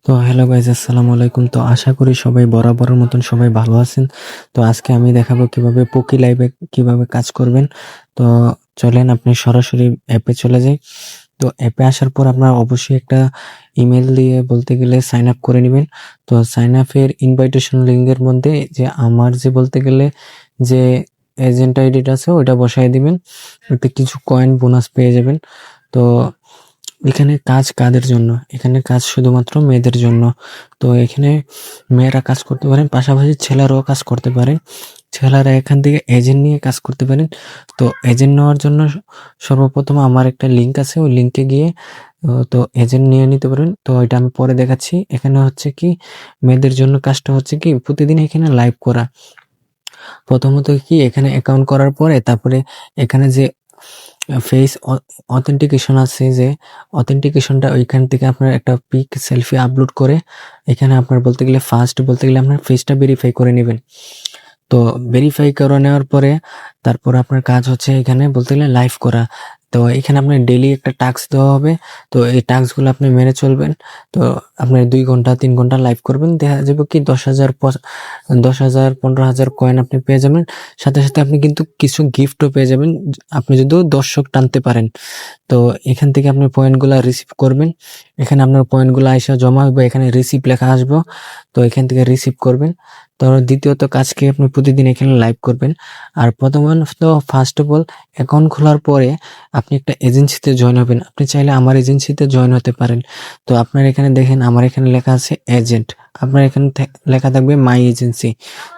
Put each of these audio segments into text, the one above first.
তো hello guys, আসসালামু আলাইকুম। তো আশা করি সবাই বরাবরের মতন সবাই ভালো আছেন। তো আজকে আমি দেখাবো কিভাবে পকি লাইভে কিভাবে কাজ করবেন। তো চলেন আপনি সরাসরি অ্যাপে চলে যাই। তো অ্যাপে আসার পর আপনার অবশ্যই একটা ইমেল দিয়ে বলতে গেলে সাইন আপ করে নেবেন। তো সাইন আপের ইনভাইটেশন লিঙ্কের মধ্যে যে আমার যে বলতে গেলে যে এজেন্ট আইডিটা আছে ওটা বসায় দিবেন। এতে কিছু কয়েন বোনাস পেয়ে যাবেন। তো এখানে কাজ কাদের জন্য? এখানে কাজ শুধুমাত্র মেয়েদের জন্য। তো এখানে মেয়েরা কাজ করতে পারেন, পাশাপাশি ছেলেরাও কাজ করতে পারেন। ছেলেরা এখান থেকে এজেন্ট নিয়ে কাজ করতে পারেন। তো এজেন্ট নেওয়ার জন্য সর্বপ্রথম আমার একটা লিঙ্ক আছে, ওই লিঙ্কে গিয়ে তো এজেন্ট নিয়ে নিতে পারেন। তো এটা আমি পরে দেখাচ্ছি। এখানে হচ্ছে কি মেয়েদের জন্য কাজটা হচ্ছে কি প্রতিদিন এখানে লাইভ করা। প্রথমত কি এখানে অ্যাকাউন্ট করার পরে তারপরে এখানে যে ফেস অথেন্টিকেশন আছে, যে অথেন্টিকেশনটা ওইখান থেকে আপনার একটা পিক সেলফি আপলোড করে এখানে আপনার বলতে গেলে ফার্স্ট বলতে গেলে আপনার ফেসটা ভেরিফাই করে নেবেন। তো ভেরিফাই করে নেওয়ার পরে তারপর আপনার কাজ হচ্ছে এখানে বলতে গেলে লাইভ করা। তো এখানে আপনার ডেইলি একটা টাস্ক দেওয়া হবে। তো এই টাস্কগুলো আপনি মেনে চলবেন। তো আপনি 2 ঘন্টা 3 ঘন্টা লাইভ করবেন, দেখা যাবে কি 10,000 10,000 15,000 কয়েন আপনি পেয়ে যাবেন। সাথে সাথে আপনি কিন্তু কিছু গিফটও পেয়ে যাবেন আপনি যদি দর্শক টানতে পারেন। তো এখান থেকে আপনি পয়েন্টগুলা রিসিভ করবেন। এখানে আপনার পয়েন্টগুলো আইসা জমা হবে, এখানে রিসিভ লেখা আসবে। তো এখান থেকে রিসিভ করবেন। তো দ্বিতীয়ত কাজকে আপনি প্রতিদিন এখানে লাইভ করবেন। আর প্রথমত ফার্স্ট অফ অল অ্যাকাউন্ট খোলার পরে আপনি একটা এজেন্সিতে জয়েন হবেন। আপনি চাইলে আমার এজেন্সিতে জয়েন হতে পারেন। তো আপনার এখানে দেখেন আমার এখানে লেখা আছে এজেন্ট, আপনার এখানে লেখা থাকবে মাই এজেন্সি।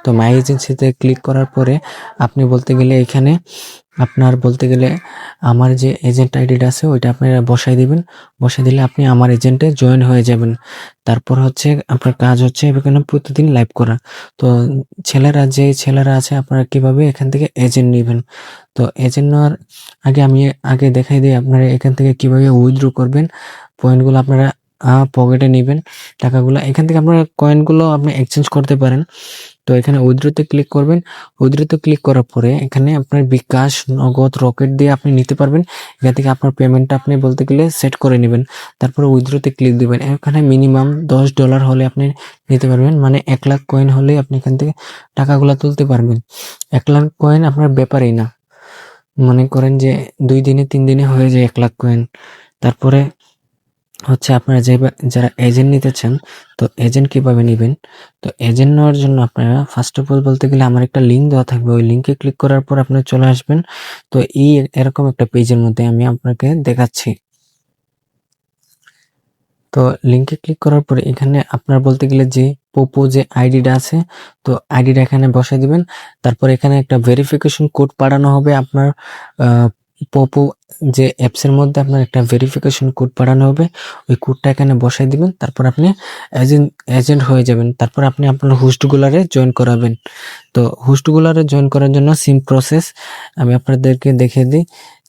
তো মাই এজেন্সিতে ক্লিক করার পরে আপনি বলতে গেলে এখানে আপনার বলতে গেলে আমার যে এজেন্ট আইডিটা আছে ওইটা আপনারা বসাই দিবেন। বসাই দিলে আপনি আমার এজেন্টে জয়েন হয়ে যাবেন। তারপর হচ্ছে আপনার কাজ হচ্ছে এখানে প্রতিদিন লাইভ করা। তো ছেলেরা আছে আপনারা কিভাবে এখান থেকে এজেন্ট নেবেন। তো এজেন্ট নেওয়ার আমি দেখাই দিই আপনারা এখান থেকে কিভাবে উইথড্র করবেন। পয়েন্টগুলো আপনারা পকেটে নেবেন, টাকাগুলো এখান থেকে আপনারা কয়েনগুলো আপনি এক্সচেঞ্জ করতে পারেন। তো এখানে উইথড্রোতে ক্লিক করবেন। উইথড্রোতে ক্লিক করার পরে এখানে আপনার বিকাশ, নগদ, রকেট দিয়ে আপনি নিতে পারবেন। এখান থেকে আপনার পেমেন্টটা আপনি বলতে গেলে সেট করে নেবেন। তারপরে উইথড্রোতে ক্লিক দিবেন। এখানে মিনিমাম $10 হলে আপনি নিতে পারবেন, মানে 1 লাখ কয়েন হলে আপনি এখান থেকে টাকাগুলো তুলতে পারবেন। 1 লাখ কয়েন আপনার ব্যাপারই না, মনে করেন যে 2 দিনে 3 দিনে হয়ে যায় 1 লাখ কয়েন। তারপরে হচ্ছে আপনারা যারা এজেন্ট নিতে চান, তো এজেন্ট কিভাবে নেবেন। তো এজেন্ট নেওয়ার জন্য আপনারা ফার্স্ট অফ অল বলতে গেলে আমার একটা লিঙ্ক দেওয়া থাকবে, ওই লিঙ্কে ক্লিক করার পর আপনারা চলে আসবেন। তো এরকম একটা পেজের মধ্যে আমি আপনাকে দেখাচ্ছি। তো লিঙ্কে ক্লিক করার পরে এখানে আপনার বলতে গেলে যে পোপো যে আইডিটা আছে, তো আইডিটা এখানে বসাই দিবেন। তারপর এখানে একটা ভেরিফিকেশন কোড পাঠানো হবে আপনার পোপো যে অ্যাপসের মধ্যে আপনার একটা ভেরিফিকেশন কোড পাঠানো হবে, ওই কোডটা এখানে বসাই দিবেন। তারপর আপনি এজেন্ট হয়ে যাবেন। তারপর আপনি আপনার হোস্টগুলারে জয়েন করাবেন। তো হোস্টগুলারে জয়েন করার জন্য সিম প্রসেস আমি আপনাদেরকে দেখিয়ে দিই।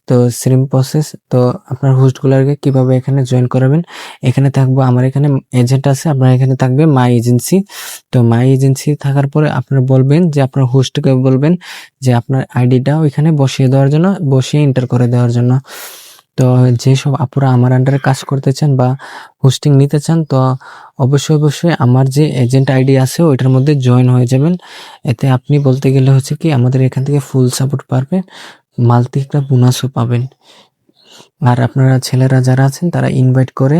তো সেম প্রসেস। তো আপনার হোস্টগুলারকে কিভাবে এখানে জয়েন করাবেন, এখানে থাকবো আমার এখানে এজেন্ট আছে, আপনার এখানে থাকবে মাই এজেন্সি। তো মাই এজেন্সি থাকার পরে আপনারা বলবেন যে আপনার হোস্টকে বলবেন যে আপনার আইডিটা ওইখানে বসিয়ে দেওয়ার জন্য, বসিয়ে এন্টার করে দেওয়ার জন্য। তো যেসব আপুরা আমার আন্ডারে কাজ করতে চান বা হোস্টিং নিতে চান, তো অবশ্যই আমার যে এজেন্ট আইডি আছে ওইটার মধ্যে জয়েন হয়ে যাবেন। এতে আপনি বলতে গেলে হচ্ছে কি আমাদের এখান থেকে ফুল সাপোর্ট পাবেন, মাল্টি একটা বোনাসও পাবেন। আর আপনারা ছেলেরা যারা আছেন তারা ইনভাইট করে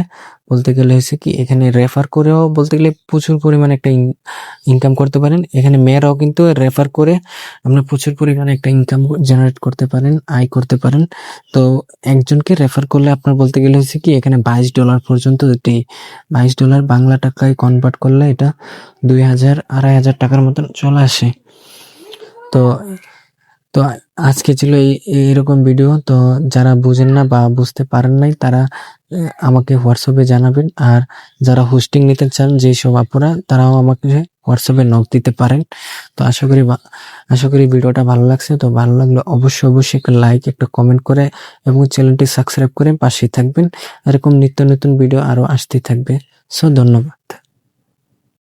বলতে গেলে হচ্ছে কি এখানে রেফার করেও বলতে গেলে প্রচুর পরিমাণে একটা ইনকাম করতে পারেন। এখানে মেয়েরাও কিন্তু রেফার করে আপনার প্রচুর পরিমাণে একটা ইনকাম জেনারেট করতে পারেন, আয় করতে পারেন। তো একজনকে রেফার করলে আপনার বলতে গেলে হচ্ছে কি এখানে $22 পর্যন্ত দিতেই, $22 বাংলা টাকায় কনভার্ট করলে এটা 2,000 2,500 টাকার মতন চলে আসে। তো তো আজকে ছিল এইরকম ভিডিও। তো যারা বুঝেন না বা বুঝতে পারেন নাই তারা আমাকে হোয়াটসঅ্যাপে জানাবেন। আর যারা হোস্টিং নিতে চান যেসব আপুরা, তারাও আমাকে হোয়াটসঅ্যাপে নক দিতে পারেন। তো আশা করি ভিডিওটা ভালো লাগছে। তো ভালো লাগলে অবশ্যই একটা লাইক, একটা কমেন্ট করে এবং চ্যানেলটি সাবস্ক্রাইব করে পাশেই থাকবেন। এরকম নিত্য নতুন ভিডিও আরো আসতে থাকবে। সো ধন্যবাদ।